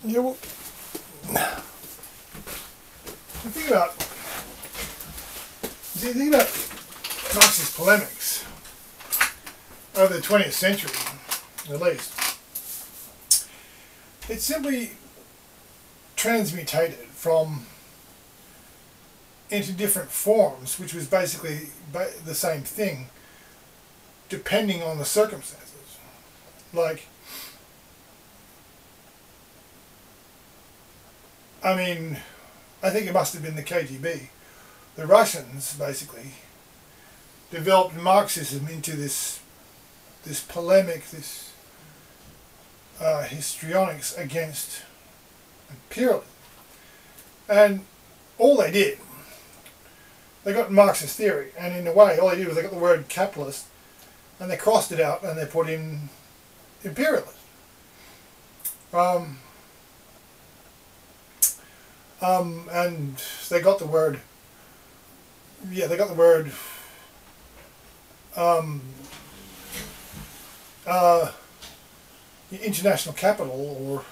Yeah, well, the thing about Marxist polemics over the 20th century, at least, it simply transmutated from into different forms, which was basically the same thing, depending on the circumstances. Like, I mean, I think it must have been the KGB. The Russians basically developed Marxism into this polemic, this histrionics against imperialism. And all they did, they got Marxist theory, and in a way all they did was they got the word capitalist and they crossed it out and they put in imperialism. And they got the word, international capital, or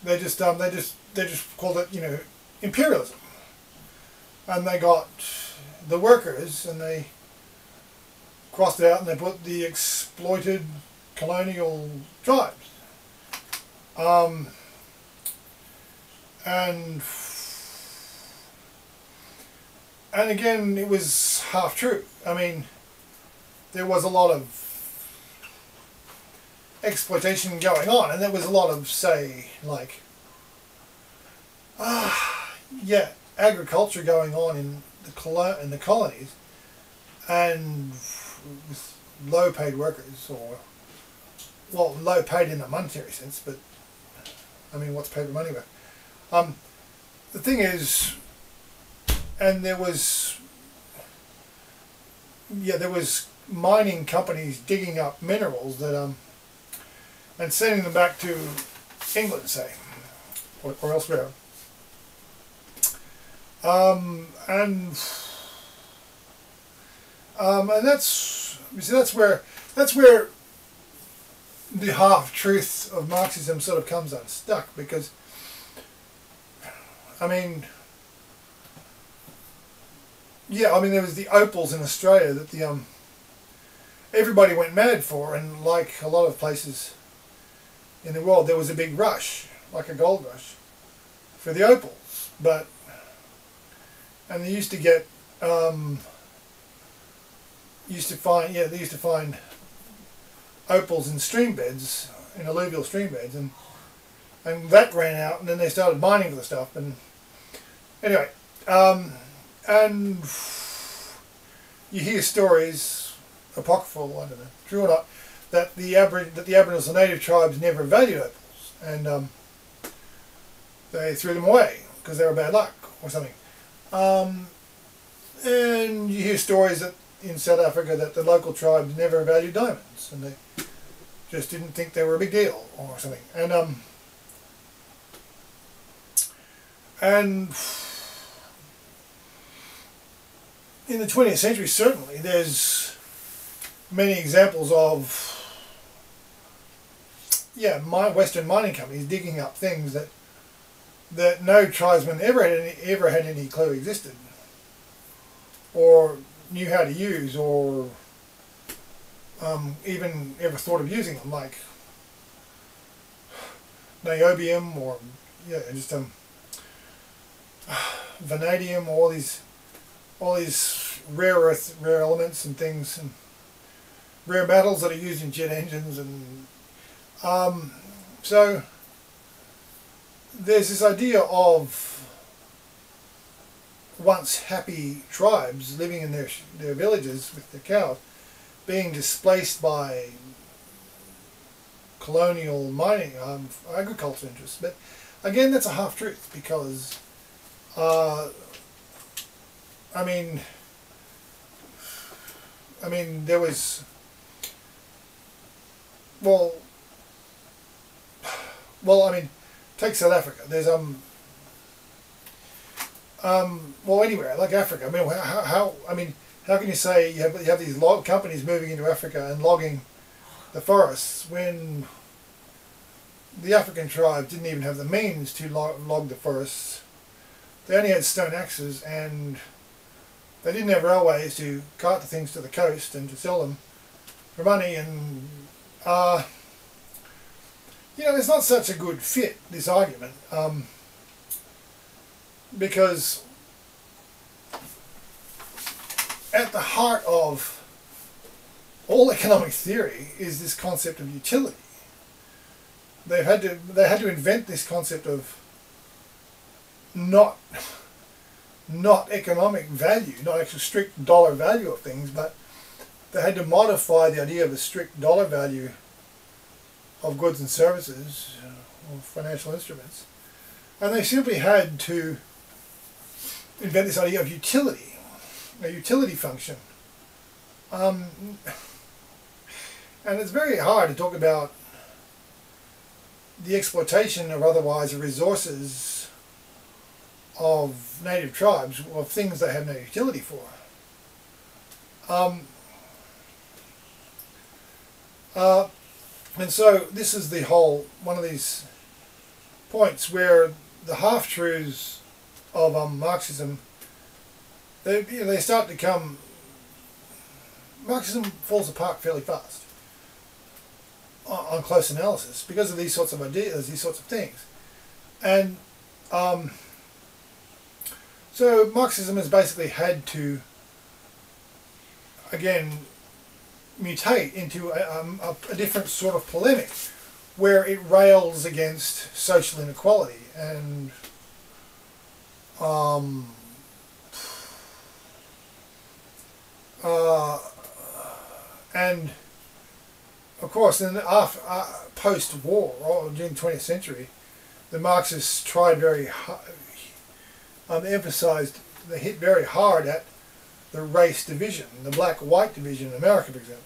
they just called it, imperialism. And they got the workers and they crossed it out and they put the exploited colonial tribes. And again, it was half true. I mean, there was a lot of exploitation going on, and there was a lot of, say, like, agriculture going on in the colonies, and with low-paid workers, or, well, low-paid in a monetary sense, but, I mean, what's paper money worth? The thing is, and there was mining companies digging up minerals that, and sending them back to England, say, or elsewhere. And that's where the half-truth of Marxism sort of comes unstuck, because, I mean, there was the opals in Australia that everybody went mad for, and like a lot of places in the world, there was a big rush, like a gold rush, for the opals. And they used to get, they used to find opals in stream beds, in alluvial stream beds, and that ran out, and then they started mining for the stuff. And anyway, and you hear stories, apocryphal, I don't know, true or not, that the Aboriginals and native tribes never valued opals, and they threw them away because they were bad luck or something. And you hear stories that in South Africa that the local tribes never valued diamonds, and they just didn't think they were a big deal or something. And in the 20th century, certainly, there's many examples of Western mining companies digging up things that no tribesman ever had any clue existed, or knew how to use, or even ever thought of using them, like niobium, or just vanadium, all these rare elements and things, and rare metals that are used in jet engines, and so there's this idea of once happy tribes living in their villages with their cows being displaced by colonial mining, agriculture interests. But again, that's a half-truth, because I mean there was, well, I mean, take South Africa. There's well, anywhere like Africa. I mean, how can you say you have these log companies moving into Africa and logging the forests when the African tribes didn't even have the means to log the forests. They only had stone axes, and they didn't have railways to cart the things to the coast and to sell them for money. And you know, it's not such a good fit, this argument, because at the heart of all economic theory is this concept of utility. They had to invent this concept of not economic value, not actual strict dollar value of things, but they had to modify the idea of a strict dollar value of goods and services or financial instruments. And they simply had to invent this idea of utility, a utility function. And it's very hard to talk about the exploitation of otherwise resources of native tribes, of things they have no utility for. And so this is the whole, one of these points where the half-truths of Marxism, they start to come, Marxism falls apart fairly fast on close analysis because of these sorts of ideas, these sorts of things. And so Marxism has basically had to, again, mutate into a different sort of polemic where it rails against social inequality and of course, in post-war, or during the 20th century, the Marxists tried very hard, they emphasized, they hit very hard at the race division, the black-white division in America, for example.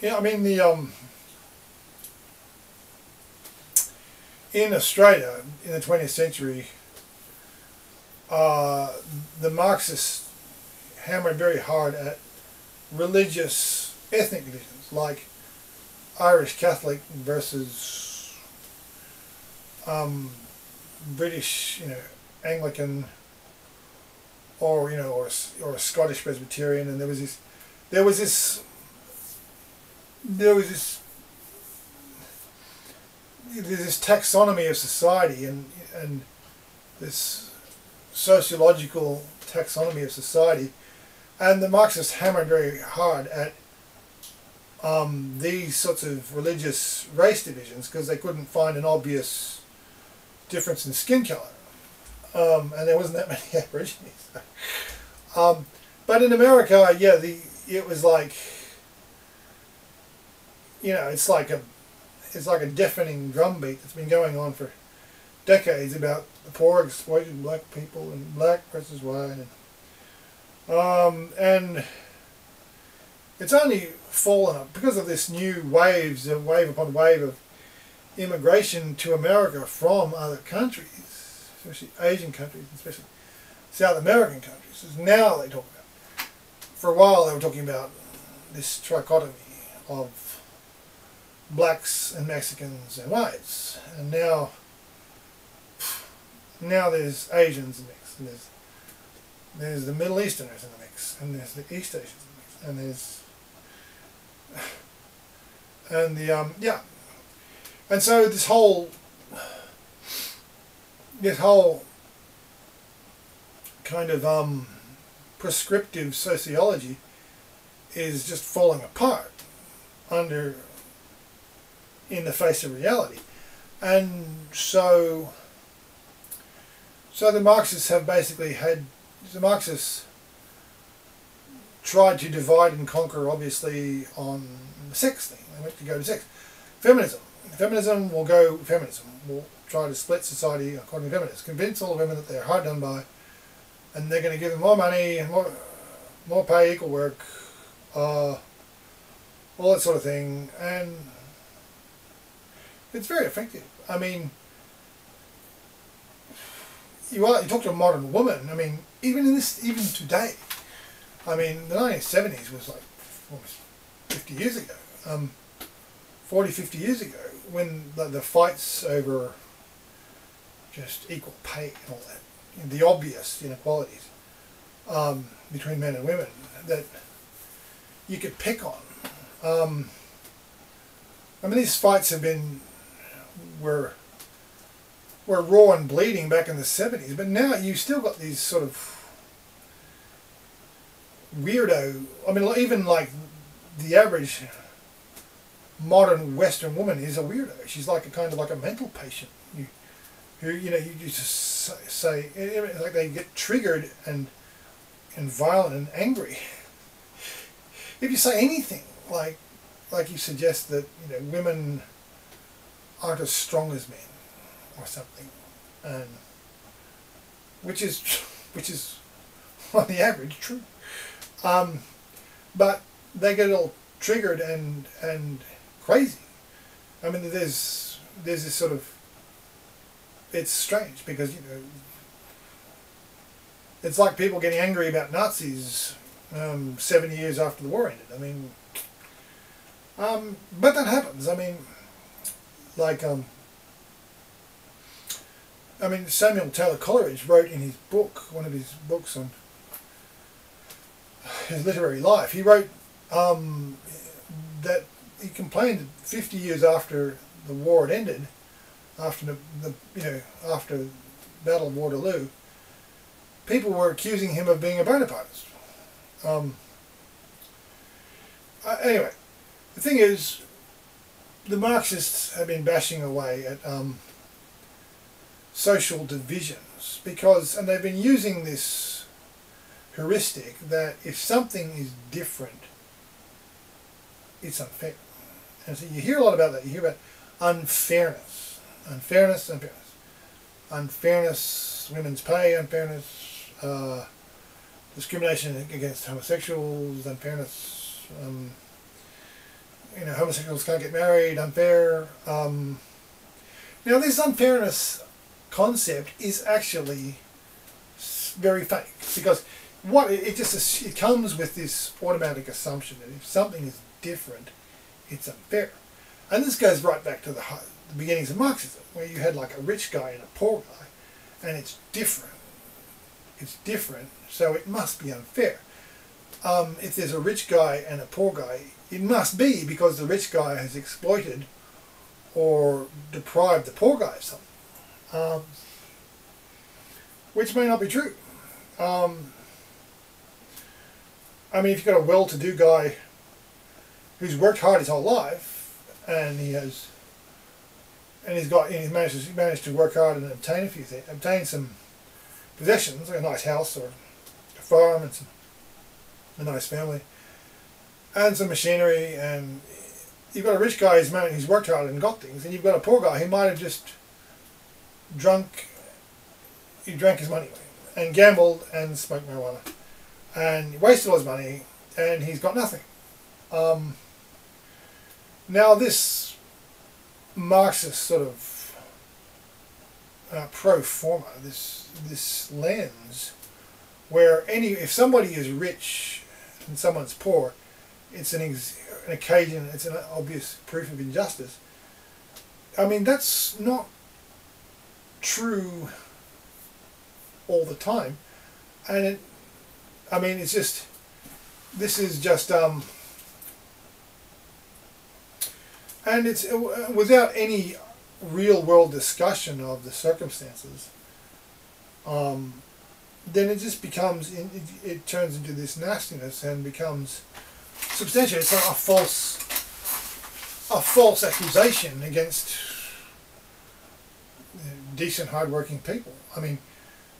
Yeah, I mean, in Australia, in the 20th century, the Marxists hammered very hard at religious, ethnic divisions, like Irish Catholic versus British, Anglican, or or Scottish Presbyterian, and there was this taxonomy of society and this sociological taxonomy of society, and the Marxists hammered very hard at these sorts of religious race divisions because they couldn't find an obvious difference in skin color, and there wasn't that many Aborigines. But in America, yeah, it was like, it's like a deafening drumbeat that's been going on for decades about the poor exploited black people and black versus white, and it's only fallen up because of this new wave upon wave of immigration to America from other countries, especially Asian countries, especially South American countries. Now they talk about. For a while they were talking about this trichotomy of blacks and Mexicans and whites, and now there's Asians in the mix, and there's the Middle Easterners in the mix, and there's the East Asians in the mix, and so this whole kind of prescriptive sociology is just falling apart in the face of reality. And so the Marxists tried to divide and conquer, obviously, on the sex thing. They went to go to sex. Feminism will go feminism. Will try to split society according to feminists. Convince all the women that they're hard done by, and they're going to give them more money and more pay, equal work, all that sort of thing. And it's very effective. I mean, you talk to a modern woman. I mean, even today. I mean, the 1970s was like almost 50 years ago, 40, 50 years ago, when the fights over just equal pay and all that, the obvious inequalities between men and women that you could pick on. I mean, these fights were raw and bleeding back in the 70s, but now you've still got these sort of weirdo, I mean, even like the average modern Western woman is a weirdo. She's like a kind of like a mental patient. You just say, like they get triggered and violent and angry. If you say anything like you suggest that women aren't as strong as men or something, and which is on the average true, but they get all triggered and crazy. I mean, there's this sort of, it's strange because it's like people getting angry about Nazis 70 years after the war ended. I mean, but that happens. I mean, like Samuel Taylor Coleridge wrote in his book, one of his books on his literary life, he wrote that he complained that 50 years after the war had ended, after after the Battle of Waterloo, people were accusing him of being a Bonapartist. Anyway, the thing is, the Marxists have been bashing away at social divisions and they've been using this heuristic that if something is different, it's unfair. And so you hear a lot about that. You hear about unfairness, women's pay, unfairness, discrimination against homosexuals, unfairness, homosexuals can't get married, unfair. Now this unfairness concept is actually very fake, because it comes with this automatic assumption that if something is different, it's unfair. And this goes right back to the beginnings of Marxism, where you had like a rich guy and a poor guy, and it's different. It's different, so it must be unfair. If there's a rich guy and a poor guy, it must be because the rich guy has exploited or deprived the poor guy of something, which may not be true. I mean, if you've got a well-to-do guy who's worked hard his whole life, and he's managed to work hard and obtain a few things, obtain some possessions, like a nice house or a farm and a nice family and some machinery, and you've got a rich guy who's worked hard and got things, and you've got a poor guy who might have just drank his money away and gambled and smoked marijuana and wasted all his money, and he's got nothing. Now this Marxist sort of pro forma, this lens where if somebody is rich and someone's poor, it's an occasion, it's an obvious proof of injustice. I mean, that's not true all the time, and this is just and it's without any real world discussion of the circumstances, then it just becomes, it turns into this nastiness and becomes substantial. It's like a false accusation against decent, hard-working people. I mean,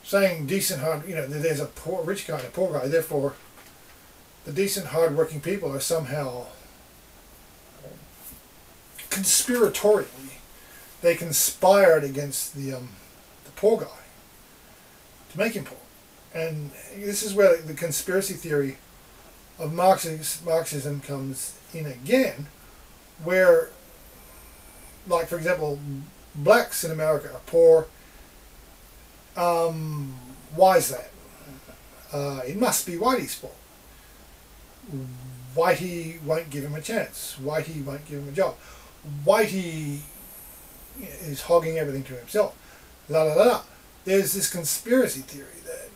saying decent, there's a rich guy and a poor guy, therefore the decent, hard-working people are somehow conspiratorially, they conspired against the poor guy to make him poor. And this is where the conspiracy theory of Marxism comes in again, where, like, for example, blacks in America are poor. Why is that? It must be Whitey's fault. Whitey won't give him a chance. Whitey won't give him a job. Whitey is hogging everything to himself. La la la la. There's this conspiracy theory that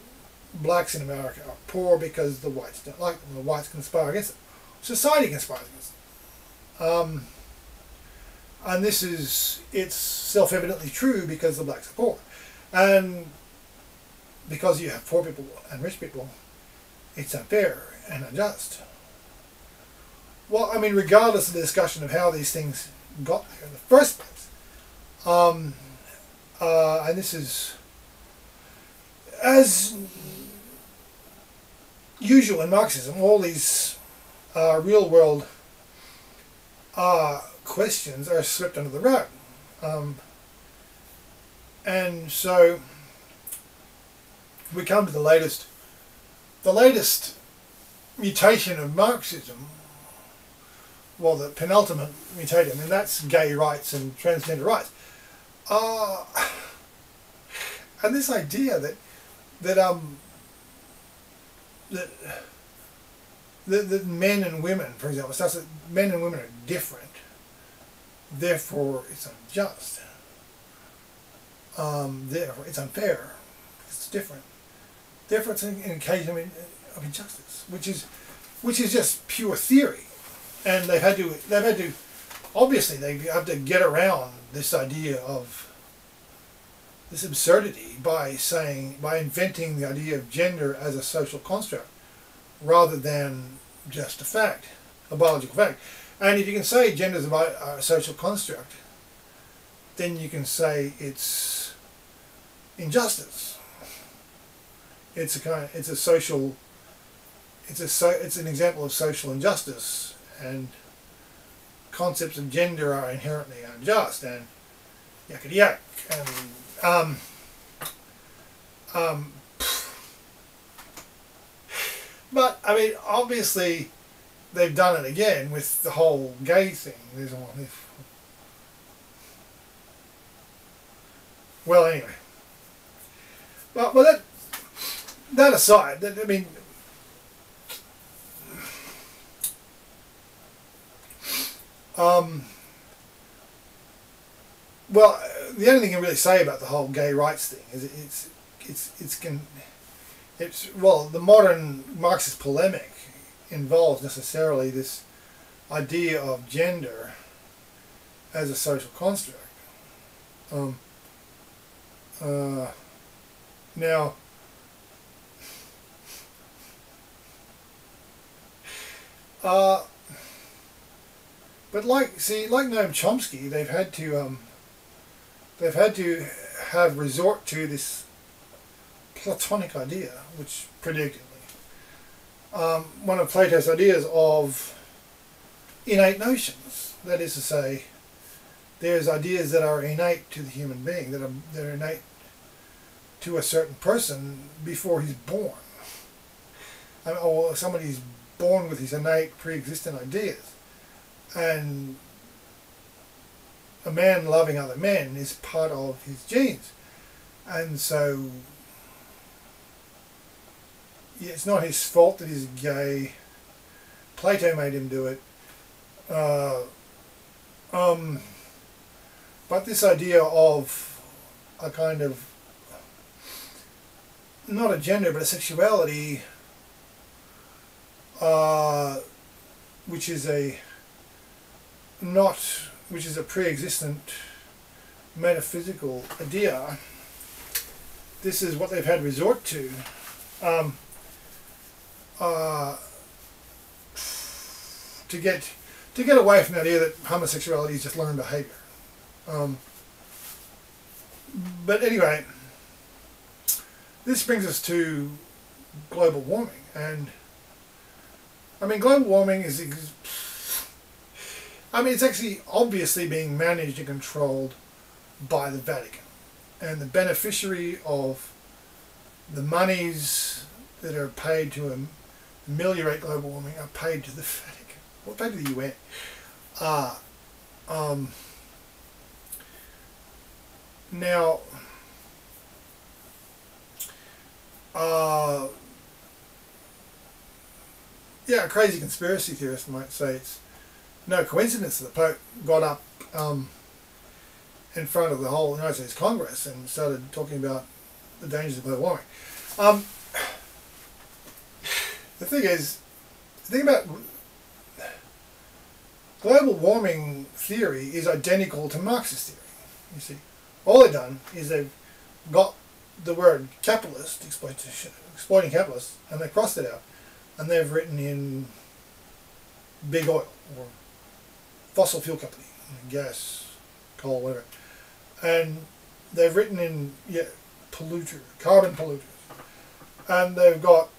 blacks in America are poor because the whites don't like them. The whites conspire against them. Society conspires against them. And it's self-evidently true because the blacks are poor. And because you have poor people and rich people, it's unfair and unjust. Well, I mean, regardless of the discussion of how these things got there in the first place, and this is, as usual in Marxism, all these real-world questions are swept under the rug. And so we come to the latest mutation of Marxism, well, the penultimate mutation, and that's gay rights and transgender rights. And this idea that men and women, for example, starts that men and women are different, therefore it's unjust. Therefore it's unfair. It's different. Therefore it's an occasion of injustice, which is just pure theory. And they've had to obviously they have to get around this idea of this absurdity by inventing the idea of gender as a social construct rather than just a fact, a biological fact. And if you can say gender is a social construct, then you can say it's injustice. It's an example of social injustice, and concepts of gender are inherently unjust and yakety yak. And but I mean, obviously, they've done it again with the whole gay thing. Well, anyway. Well, that aside, I mean, well, the only thing I can really say about the whole gay rights thing is the modern Marxist polemic involves necessarily this idea of gender as a social construct. Now, but like Noam Chomsky, they've had to have resort to this Platonic idea, which predictably, one of Plato's ideas of innate notions. That is to say, there's ideas that are innate to the human being, that are innate to a certain person before he's born, or somebody's born with his innate pre-existent ideas. And a man loving other men is part of his genes, and so it's not his fault that he's gay. Plato made him do it. But this idea of a kind of, not a gender, but a sexuality, which is a pre-existent metaphysical idea. This is what they've had resort to to get away from the idea that homosexuality is just learned behavior. But anyway, this brings us to global warming, and I mean, global warming is, it's actually obviously being managed and controlled by the Vatican, and the beneficiary of the monies that are paid to ameliorate global warming are paid to the Vatican, or paid to the UN. Now, yeah, a crazy conspiracy theorist might say it's no coincidence that the Pope got up in front of the whole United States Congress and started talking about the dangers of global warming. The thing is, the thing about global warming theory is identical to Marxist theory. You see, all they've done is they've got the word capitalist, exploiting capitalists, and they crossed it out, and they've written in big oil or fossil fuel company, gas, coal, whatever, and they've written in polluter, carbon polluters, and they've got